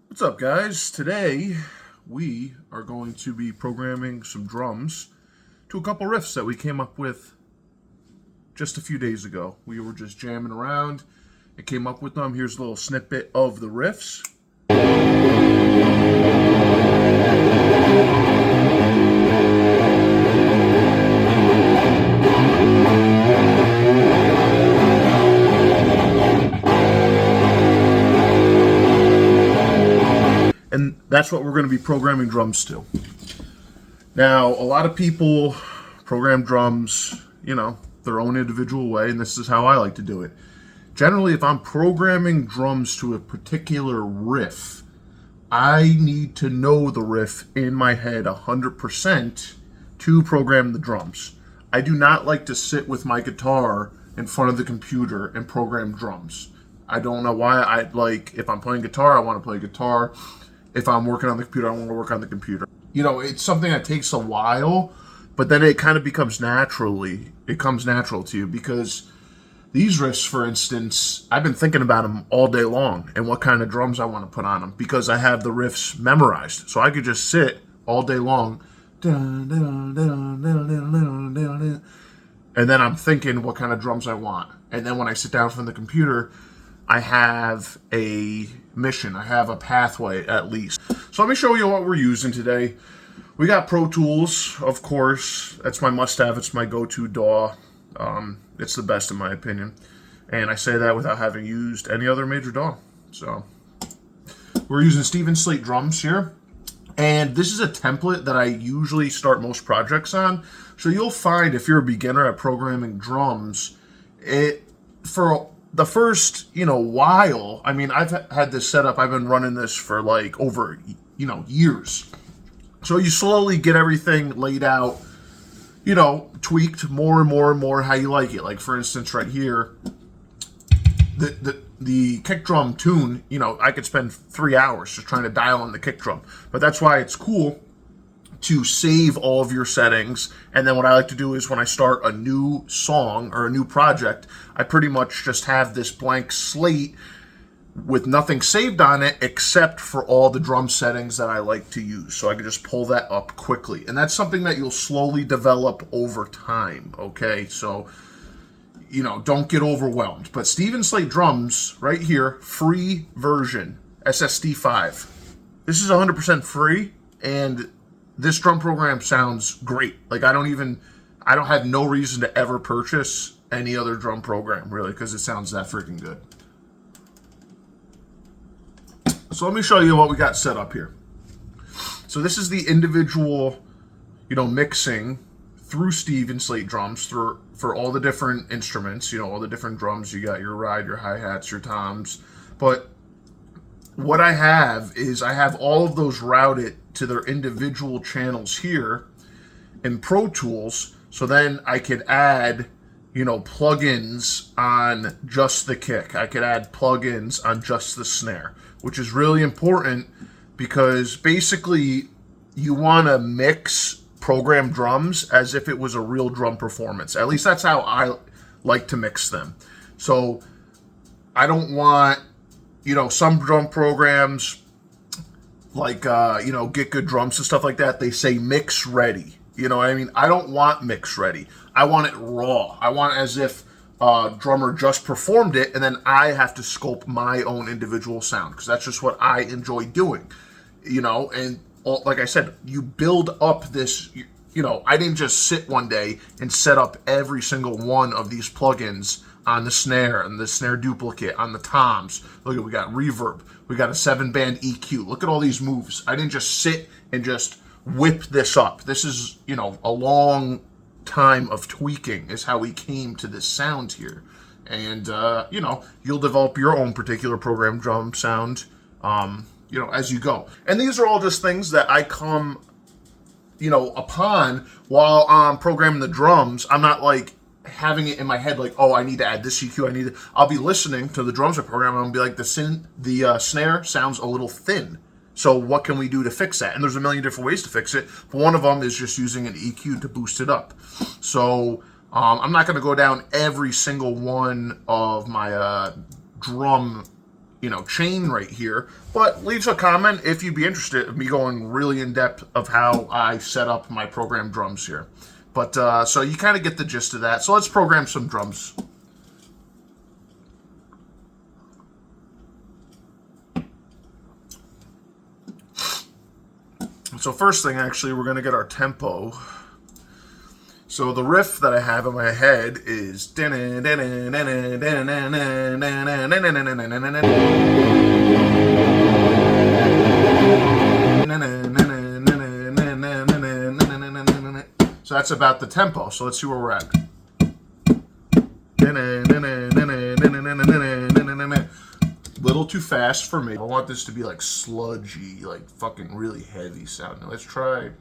What's up, guys? Today we are going to be programming some drums to a couple riffs that we came up with just a few days ago. We were just jamming around and came up with them. Here's a little snippet of the riffs. And that's what we're going to be programming drums to. Now, a lot of people program drums, their own individual way, and this is how I like to do it. Generally, if I'm programming drums to a particular riff, I need to know the riff in my head 100% to program the drums. I do not like to sit with my guitar in front of the computer and program drums. I don't know why. If I'm playing guitar, I want to play guitar. If I'm working on the computer, I want to work on the computer. It's something that takes a while, but then it kind of becomes it comes natural to you, because these riffs, for instance, I've been thinking about them all day long and what kind of drums I want to put on them, because I have the riffs memorized. So I could just sit all day long, and then I'm thinking what kind of drums I want. And then when I sit down from the computer, I have a mission. I have a pathway, at least. So let me show you what we're using today. We got Pro Tools, of course. That's my must-have. It's my go-to DAW. It's the best in my opinion. And I say that without having used any other major DAW. So we're using Steven Slate drums here. And this is a template that I usually start most projects on. So you'll find, if you're a beginner at programming drums, for the first, while, I've had this set up, I've been running this for over, years. So you slowly get everything laid out, tweaked more and more and more how you like it. Like, for instance, right here, the kick drum tune, I could spend 3 hours just trying to dial in the kick drum. But that's why it's cool to save all of your settings. And then what I like to do is when I start a new song or a new project, I pretty much just have this blank slate with nothing saved on it except for all the drum settings that I like to use. So I can just pull that up quickly. And that's something that you'll slowly develop over time, okay? So, don't get overwhelmed. But Steven Slate drums, right here, free version, SSD5. This is 100% free, and this drum program sounds great. I don't have no reason to ever purchase any other drum program, really, because it sounds that freaking good. So let me show you what we got set up here. So this is the individual, mixing through Steven Slate drums for all the different instruments, all the different drums. You got your ride, your hi-hats, your toms. But what I have is I have all of those routed to their individual channels here in Pro Tools. So then I could add, plugins on just the kick. I could add plugins on just the snare, which is really important, because basically you want to mix program drums as if it was a real drum performance. At least that's how I like to mix them. So I don't want, some drum programs Get Good Drums and stuff like that, they say mix ready. I don't want mix ready. I want it raw. I want it as if a drummer just performed it, and then I have to sculpt my own individual sound, because that's just what I enjoy doing. And like I said, you build up this, I didn't just sit one day and set up every single one of these plugins on the snare and the snare duplicate, on the toms. Look at, we got reverb. We got a 7-band EQ. Look at all these moves. I didn't just sit and just whip this up. This is, a long time of tweaking is how we came to this sound here. And, you'll develop your own particular program drum sound, as you go. And these are all just things that I come, upon while I'm programming the drums. I'm not having it in my head oh, I need to add this EQ. I'll be listening to the drums I program, and I'll be like, the snare sounds a little thin. So what can we do to fix that? And there's a million different ways to fix it. But one of them is just using an EQ to boost it up. So I'm not going to go down every single one of my drum chain right here. But leave a comment if you'd be interested in me going really in depth of how I set up my program drums here. But so you kind of get the gist of that. So let's program some drums. So first thing, actually, we're going to get our tempo. So the riff that I have in my head is... So that's about the tempo. So let's see where we're at. Little too fast for me. I want this to be like sludgy, like fucking really heavy sound. Now let's try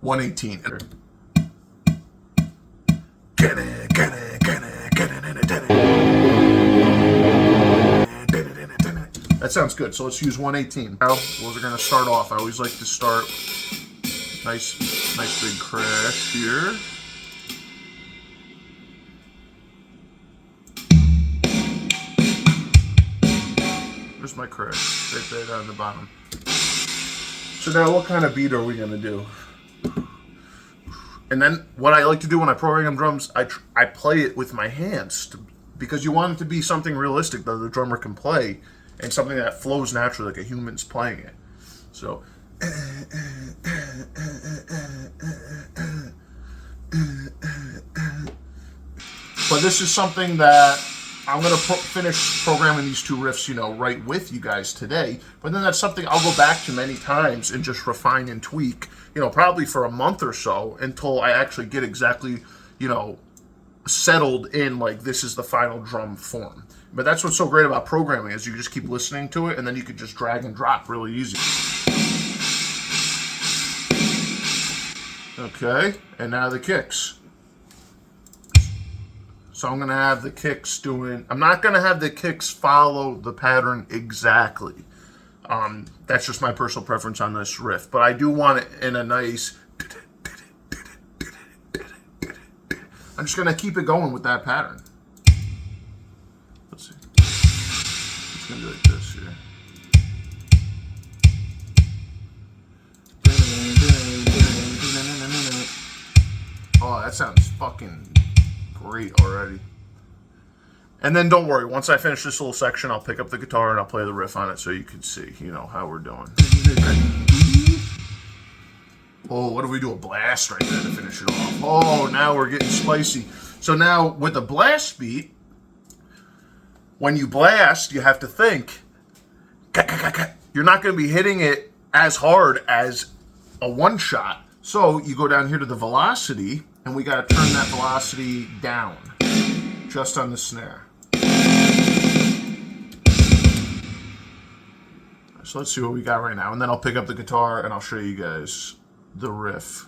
118. That sounds good. So let's use 118. Now we're gonna start off. I always like to start nice big crash here. Where's my crash? Right there down the bottom. So now what kind of beat are we gonna do? And then what I like to do when I program drums, I play it with my hands because you want it to be something realistic that the drummer can play and something that flows naturally like a human's playing it. So but this is something that I'm going to finish programming these two riffs, right with you guys today. But then that's something I'll go back to many times and just refine and tweak, probably for a month or so until I actually get exactly, settled in, like, this is the final drum form. But that's what's so great about programming is you just keep listening to it and then you can just drag and drop really easy. Okay, and now the kicks. So I'm going to have the kicks I'm not going to have the kicks follow the pattern exactly. That's just my personal preference on this riff. But I do want it in a nice... I'm just going to keep it going with that pattern. Let's see. It's going to be like this here. Oh, that sounds fucking... great already. And then don't worry, once I finish this little section, I'll pick up the guitar and I'll play the riff on it so you can see, how we're doing. Oh, what do we do? A blast right there to finish it off. Oh, now we're getting spicy. So now with a blast beat, when you blast, you have to think, you're not going to be hitting it as hard as a one shot. So you go down here to the velocity, and we got to turn that velocity down, just on the snare. So let's see what we got right now, and then I'll pick up the guitar and I'll show you guys the riff.